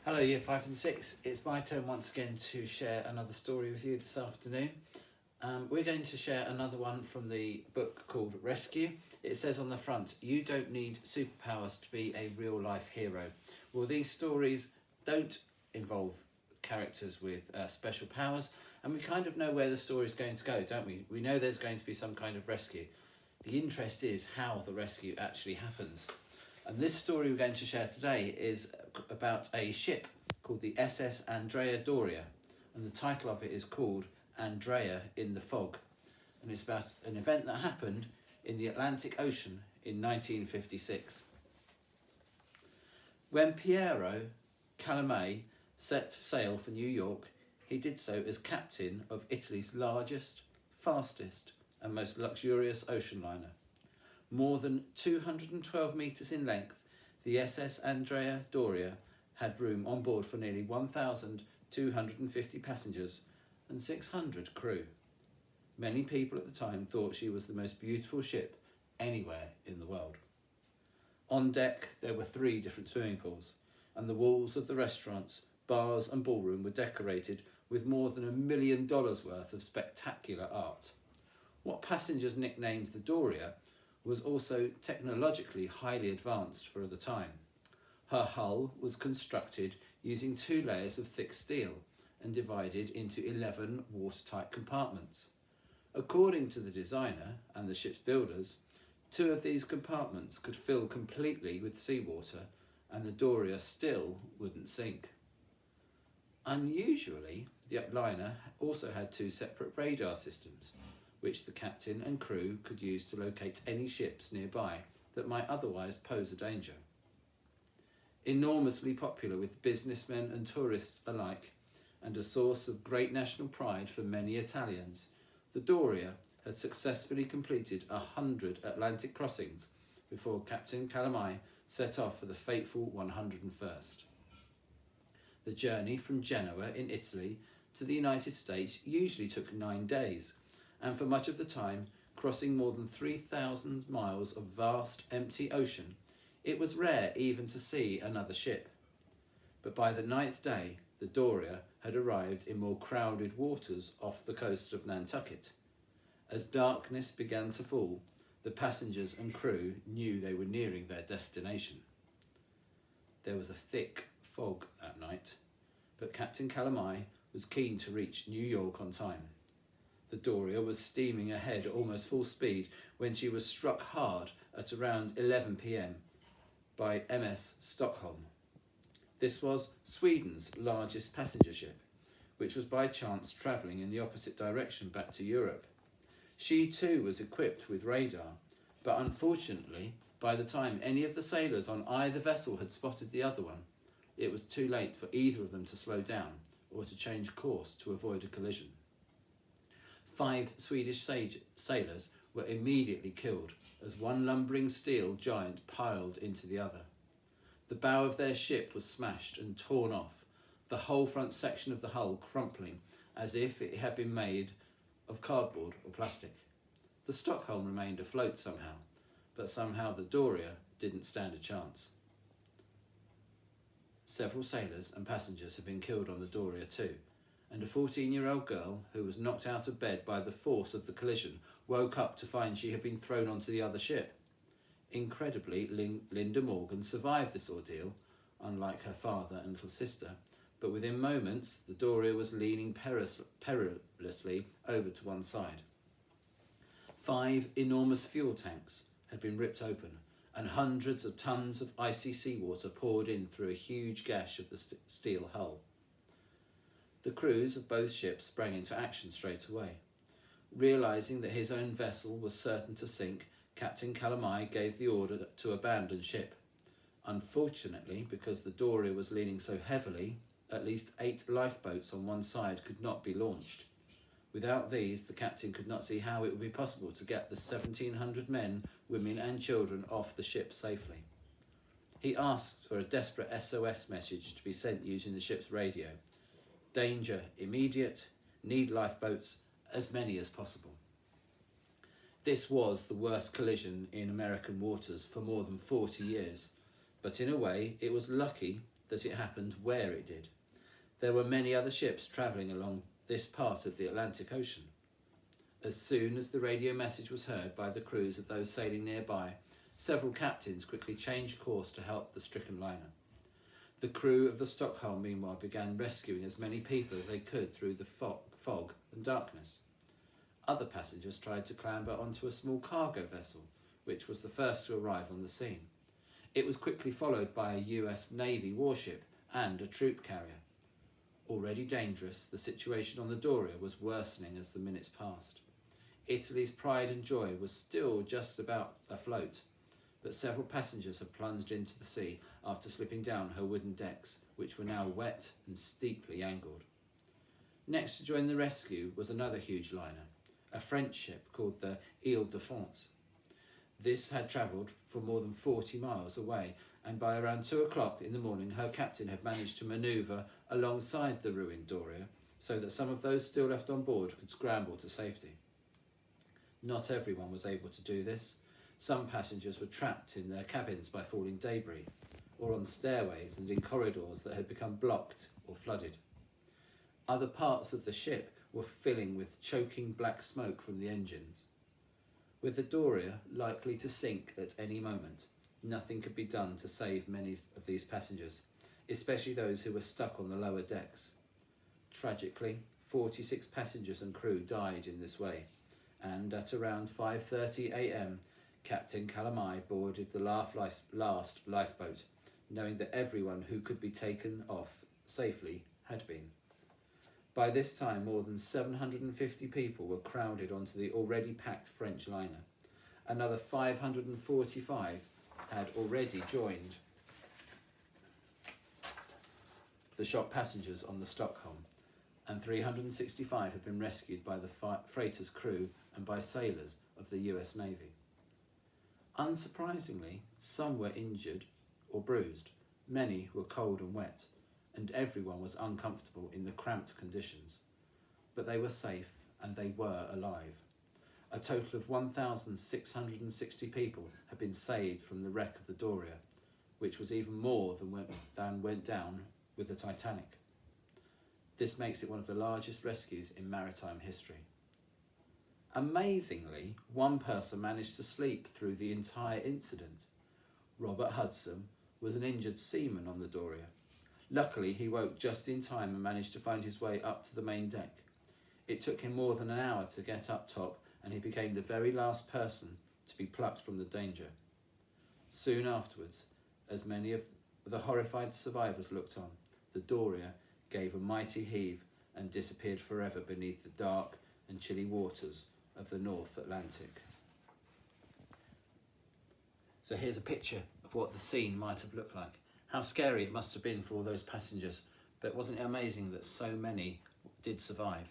Hello, Year 5 and 6. It's my turn once again to share another story with you this afternoon. We're going to share another one from the book called Rescue. It says on the front, you don't need superpowers to be a real life hero. Well, these stories don't involve characters with special powers, and we kind of know where the story is going to go, don't we? We know there's going to be some kind of rescue. The interest is how the rescue actually happens. And this story we're going to share today is about a ship called the SS Andrea Doria, and the title of it is called Andrea in the Fog, and it's about an event that happened in the Atlantic Ocean in 1956. When Piero Calamai set sail for New York, he did so as captain of Italy's largest, fastest and most luxurious ocean liner. More than 212 metres in length, the SS Andrea Doria had room on board for nearly 1,250 passengers and 600 crew. Many people at the time thought she was the most beautiful ship anywhere in the world. On deck there were 3 different swimming pools, and the walls of the restaurants, bars and ballroom were decorated with more than $1 million worth of spectacular art. What passengers nicknamed the Doria was also technologically highly advanced for the time. Her hull was constructed using 2 layers of thick steel and divided into 11 watertight compartments. According to the designer and the ship's builders, 2 of these compartments could fill completely with seawater and the Doria still wouldn't sink. Unusually, the liner also had 2 separate radar systems, which the captain and crew could use to locate any ships nearby that might otherwise pose a danger. Enormously popular with businessmen and tourists alike, and a source of great national pride for many Italians, the Doria had successfully completed 100 Atlantic crossings before Captain Calamai set off for the fateful 101st. The journey from Genoa in Italy to the United States usually took 9 days, and for much of the time, crossing more than 3,000 miles of vast, empty ocean, it was rare even to see another ship. But by the 9th day, the Doria had arrived in more crowded waters off the coast of Nantucket. As darkness began to fall, the passengers and crew knew they were nearing their destination. There was a thick fog that night, but Captain Calamai was keen to reach New York on time. The Doria was steaming ahead at almost full speed when she was struck hard at around 11 p.m. by MS Stockholm. This was Sweden's largest passenger ship, which was by chance travelling in the opposite direction back to Europe. She too was equipped with radar, but unfortunately, by the time any of the sailors on either vessel had spotted the other one, it was too late for either of them to slow down or to change course to avoid a collision. 5 Swedish sailors were immediately killed as one lumbering steel giant piled into the other. The bow of their ship was smashed and torn off, the whole front section of the hull crumpling as if it had been made of cardboard or plastic. The Stockholm remained afloat somehow, but somehow the Doria didn't stand a chance. Several sailors and passengers had been killed on the Doria too, and a 14-year-old girl who was knocked out of bed by the force of the collision woke up to find she had been thrown onto the other ship. Incredibly, Linda Morgan survived this ordeal, unlike her father and little sister, but within moments the Doria was leaning perilously over to one side. 5 enormous fuel tanks had been ripped open, and hundreds of tons of icy seawater poured in through a huge gash of the steel hull. The crews of both ships sprang into action straight away. Realising that his own vessel was certain to sink, Captain Calamai gave the order to abandon ship. Unfortunately, because the Doria was leaning so heavily, at least 8 lifeboats on one side could not be launched. Without these, the captain could not see how it would be possible to get the 1,700 men, women and children off the ship safely. He asked for a desperate SOS message to be sent using the ship's radio. Danger immediate, need lifeboats, as many as possible. This was the worst collision in American waters for more than 40 years, but in a way it was lucky that it happened where it did. There were many other ships travelling along this part of the Atlantic Ocean. As soon as the radio message was heard by the crews of those sailing nearby, several captains quickly changed course to help the stricken liner. The crew of the Stockholm meanwhile began rescuing as many people as they could through the fog and darkness. Other passengers tried to clamber onto a small cargo vessel, which was the first to arrive on the scene. It was quickly followed by a US Navy warship and a troop carrier. Already dangerous, the situation on the Doria was worsening as the minutes passed. Italy's pride and joy was still just about afloat, but several passengers had plunged into the sea after slipping down her wooden decks, which were now wet and steeply angled. Next to join the rescue was another huge liner, a French ship called the Ile-de-France. This had travelled for more than 40 miles away, and by around 2 o'clock in the morning her captain had managed to manoeuvre alongside the ruined Doria so that some of those still left on board could scramble to safety. Not everyone was able to do this. Some passengers were trapped in their cabins by falling debris, or on stairways and in corridors that had become blocked or flooded. Other parts of the ship were filling with choking black smoke from the engines. With the Doria likely to sink at any moment, nothing could be done to save many of these passengers, especially those who were stuck on the lower decks. Tragically, 46 passengers and crew died in this way, and at around 5:30 a.m, Captain Calamai boarded the last lifeboat, knowing that everyone who could be taken off safely had been. By this time, more than 750 people were crowded onto the already packed French liner. Another 545 had already joined the shot passengers on the Stockholm, and 365 had been rescued by the freighter's crew and by sailors of the US Navy. Unsurprisingly, some were injured or bruised, many were cold and wet, and everyone was uncomfortable in the cramped conditions. But they were safe and they were alive. A total of 1,660 people had been saved from the wreck of the Doria, which was even more than went down with the Titanic. This makes it one of the largest rescues in maritime history. Amazingly, one person managed to sleep through the entire incident. Robert Hudson was an injured seaman on the Doria. Luckily, he woke just in time and managed to find his way up to the main deck. It took him more than an hour to get up top, and he became the very last person to be plucked from the danger. Soon afterwards, as many of the horrified survivors looked on, the Doria gave a mighty heave and disappeared forever beneath the dark and chilly waters of the North Atlantic. So here's a picture of what the scene might have looked like. How scary it must have been for all those passengers, but wasn't it amazing that so many did survive?